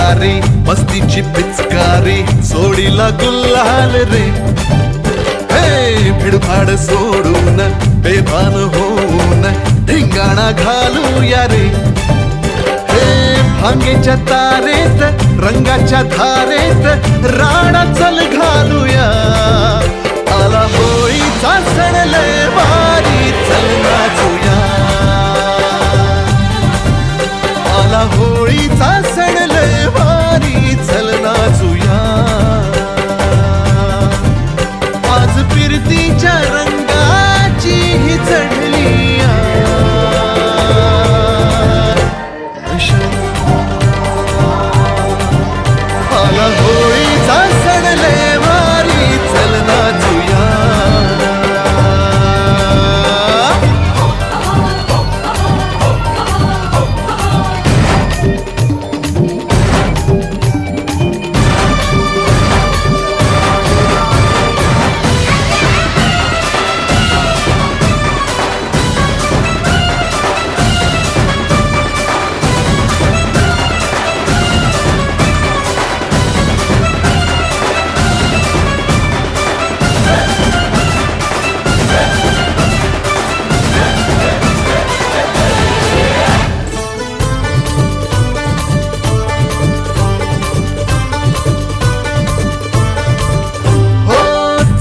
पिचकारी मस्तीची पिचकारी सोडीला गुल्हाल रे हे भिडभाड सोडून बेभान होऊन धिंगाणा घालूया रे हे भांगेच्या तारेत रंगाच्या धारेत राणा चल घालूया आला होळीचा सण लय भारी चल नाचूया आला होळीचा सण लय भारी चल नाचूया आज फिरतीच्या रंगाची ही चढली आला होळीचा सण लय भारी चल नाचूया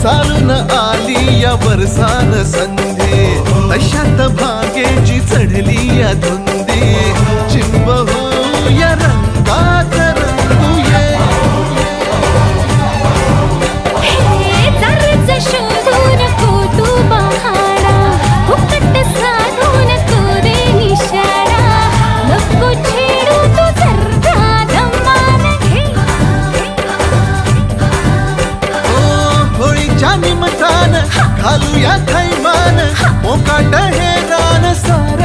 चालून आली या वर्षान संधी तशात भागेची चढली या धुंदी चिंब हो या रंगात रंगूये शोधून फोटो बहारा फुकट साधून कोरे निशारा नको छेडू तू जरा धमाल घे होळीच्या निमतान घालूया थैमान मोकाट हे रान सार